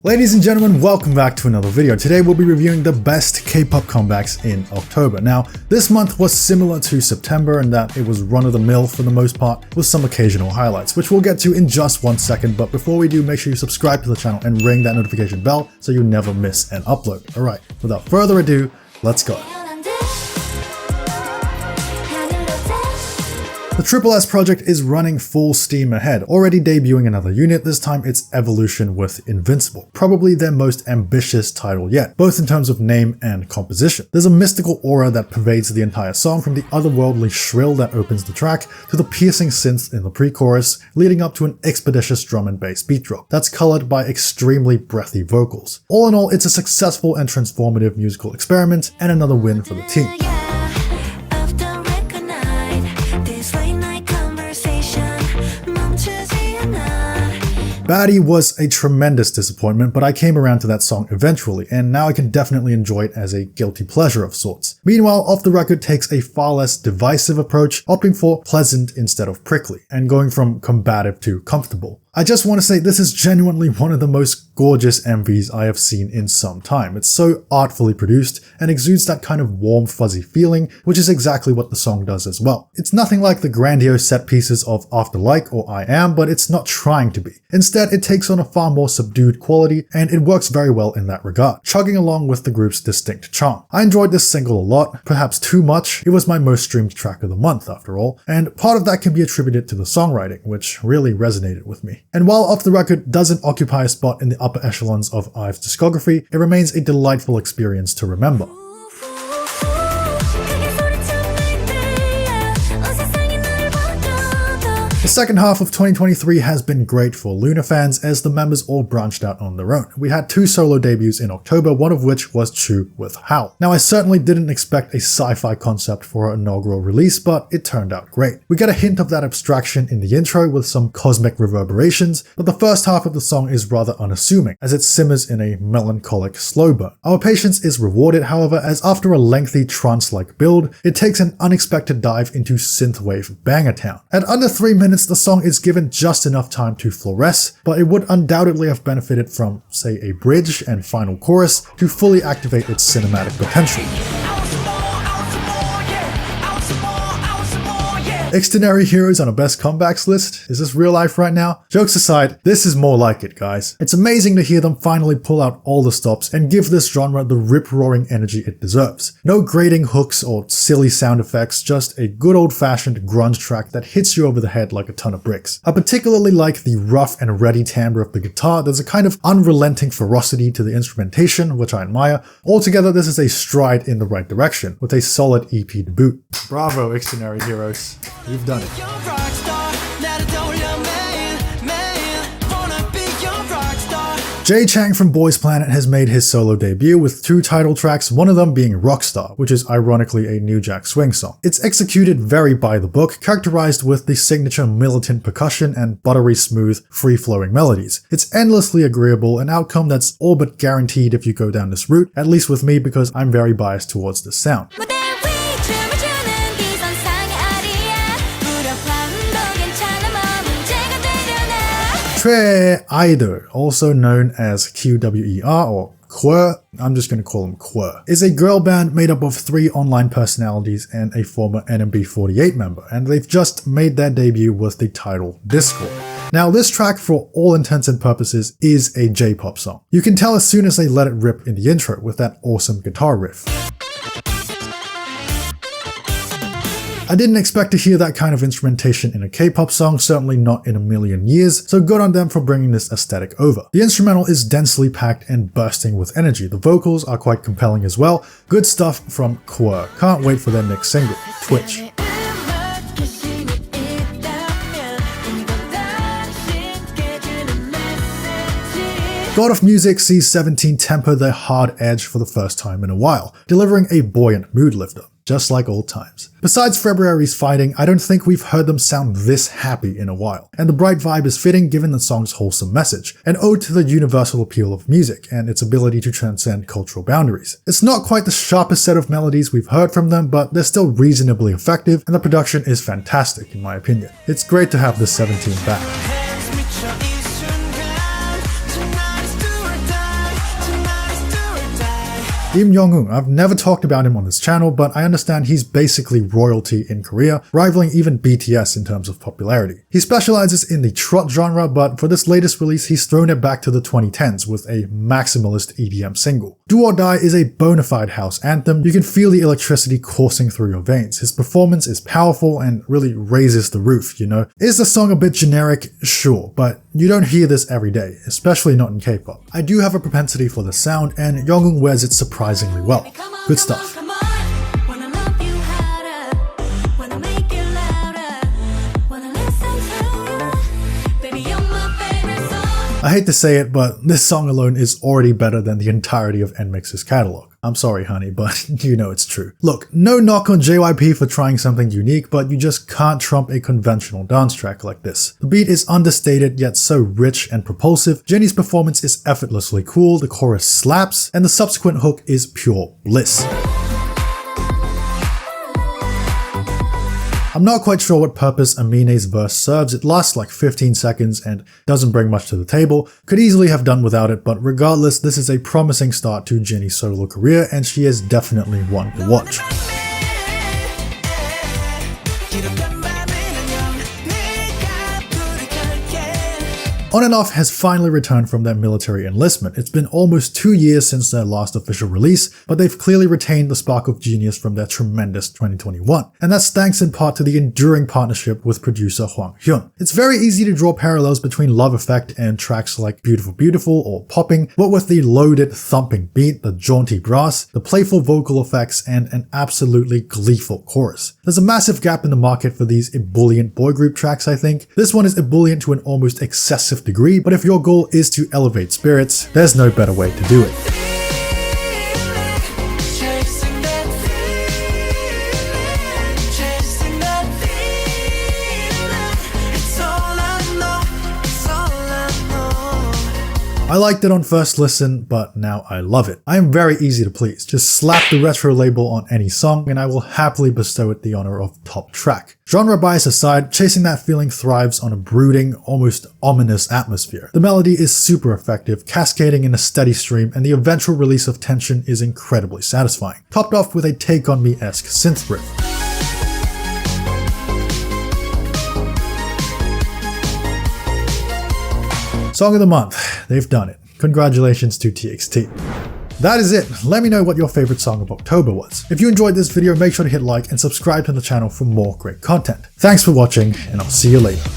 Ladies and gentlemen, welcome back to another video. Today we'll be reviewing the best K-pop comebacks in October. Now, this month was similar to September in that it was run-of-the-mill for the most part, with some occasional highlights, which we'll get to in just 1 second. But before we do, make sure you subscribe to the channel and ring that notification bell so you never miss an upload. Alright, without further ado, let's go. The Triple S project is running full steam ahead, already debuting another unit. This time it's Evolution with Invincible, probably their most ambitious title yet, both in terms of name and composition. There's a mystical aura that pervades the entire song, from the otherworldly shrill that opens the track to the piercing synth in the pre-chorus, leading up to an expeditious drum and bass beat drop that's colored by extremely breathy vocals. All in all, it's a successful and transformative musical experiment and another win for the team. Baddie was a tremendous disappointment, but I came around to that song eventually, and now I can definitely enjoy it as a guilty pleasure of sorts. Meanwhile, Off the Record takes a far less divisive approach, opting for pleasant instead of prickly, and going from combative to comfortable. I just want to say this is genuinely one of the most gorgeous MVs I have seen in some time. It's so artfully produced and exudes that kind of warm, fuzzy feeling, which is exactly what the song does as well. It's nothing like the grandiose set pieces of After Like or I Am, but it's not trying to be. Instead, it takes on a far more subdued quality, and it works very well in that regard, chugging along with the group's distinct charm. I enjoyed this single a lot, perhaps too much. It was my most streamed track of the month after all, and part of that can be attributed to the songwriting, which really resonated with me. And while Off the Record doesn't occupy a spot in the upper echelons of IVE's discography, it remains a delightful experience to remember. The second half of 2023 has been great for LOONA fans as the members all branched out on their own. We had 2 solo debuts in October, one of which was Chuu with Howl. Now, I certainly didn't expect a sci-fi concept for her inaugural release, but it turned out great. We get a hint of that abstraction in the intro with some cosmic reverberations, but the first half of the song is rather unassuming as it simmers in a melancholic slow burn. Our patience is rewarded, however, as after a lengthy trance-like build, it takes an unexpected dive into synthwave Bangertown. At under 3 minutes, the song is given just enough time to fluoresce, but it would undoubtedly have benefited from, say, a bridge and final chorus to fully activate its cinematic potential. Xdinary heroes on a best comebacks list? Is this real life right now? Jokes aside, this is more like it, guys. It's amazing to hear them finally pull out all the stops and give this genre the rip-roaring energy it deserves. No grating hooks or silly sound effects, just a good old-fashioned grunge track that hits you over the head like a ton of bricks. I particularly like the rough and ready timbre of the guitar. There's a kind of unrelenting ferocity to the instrumentation, which I admire. Altogether, this is a stride in the right direction, with a solid EP to boot. Bravo, Xdinary heroes. You've done it. Chang from Boys Planet has made his solo debut with 2 title tracks, one of them being Rockstar, which is ironically a New Jack Swing song. It's executed very by the book, characterized with the signature militant percussion and buttery smooth, free-flowing melodies. It's endlessly agreeable, an outcome that's all but guaranteed if you go down this route, at least with me because I'm very biased towards this sound. QWER, also known as QWER or QWER, I'm just going to call them QWER, is a girl band made up of 3 online personalities and a former NMB48 member, and they've just made their debut with the title Discord. Now, this track, for all intents and purposes, is a J-pop song. You can tell as soon as they let it rip in the intro with that awesome guitar riff. I didn't expect to hear that kind of instrumentation in a K-pop song, certainly not in a million years, so good on them for bringing this aesthetic over. The instrumental is densely packed and bursting with energy. The vocals are quite compelling as well. Good stuff from QWER. Can't wait for their next single, Twitch. God of Music sees 17 temper their hard edge for the first time in a while, delivering a buoyant mood lifter, just like old times. Besides February's fighting, I don't think we've heard them sound this happy in a while, and the bright vibe is fitting given the song's wholesome message, an ode to the universal appeal of music and its ability to transcend cultural boundaries. It's not quite the sharpest set of melodies we've heard from them, but they're still reasonably effective, and the production is fantastic in my opinion. It's great to have the 17 back. Lim Young Woong, I've never talked about him on this channel, but I understand he's basically royalty in Korea, rivaling even BTS in terms of popularity. He specializes in the trot genre, but for this latest release, he's thrown it back to the 2010s with a maximalist EDM single. Do or Die is a bona fide house anthem. You can feel the electricity coursing through your veins. His performance is powerful and really raises the roof, you know? Is the song a bit generic? Sure, but you don't hear this every day, especially not in K-pop. I do have a propensity for the sound, and Young Woong wears it surprisingly well. Good stuff. I hate to say it, but this song alone is already better than the entirety of NMIX's catalog. I'm sorry, honey, but you know it's true. Look, no knock on JYP for trying something unique, but you just can't trump a conventional dance track like this. The beat is understated yet so rich and propulsive, Jini's performance is effortlessly cool, the chorus slaps, and the subsequent hook is pure bliss. I'm not quite sure what purpose Aminé's verse serves. It lasts like 15 seconds and doesn't bring much to the table. Could easily have done without it, but regardless, this is a promising start to Jini's solo career, and she is definitely one to watch. On and Off has finally returned from their military enlistment. It's been almost 2 years since their last official release, but they've clearly retained the spark of genius from their tremendous 2021. And that's thanks in part to the enduring partnership with producer Hwang Hyun. It's very easy to draw parallels between Love Effect and tracks like Beautiful Beautiful or Popping, but with the loaded, thumping beat, the jaunty brass, the playful vocal effects, and an absolutely gleeful chorus. There's a massive gap in the market for these ebullient boy group tracks, I think. This one is ebullient to an almost excessive degree, but if your goal is to elevate spirits, there's no better way to do it. I liked it on first listen, but now I love it. I am very easy to please. Just slap the retro label on any song and I will happily bestow it the honor of top track. Genre bias aside, Chasing That Feeling thrives on a brooding, almost ominous atmosphere. The melody is super effective, cascading in a steady stream, and the eventual release of tension is incredibly satisfying, topped off with a Take On Me-esque synth riff. Song of the month. They've done it. Congratulations to TXT. That is it. Let me know what your favorite song of October was. If you enjoyed this video, make sure to hit like and subscribe to the channel for more great content. Thanks for watching, and I'll see you later.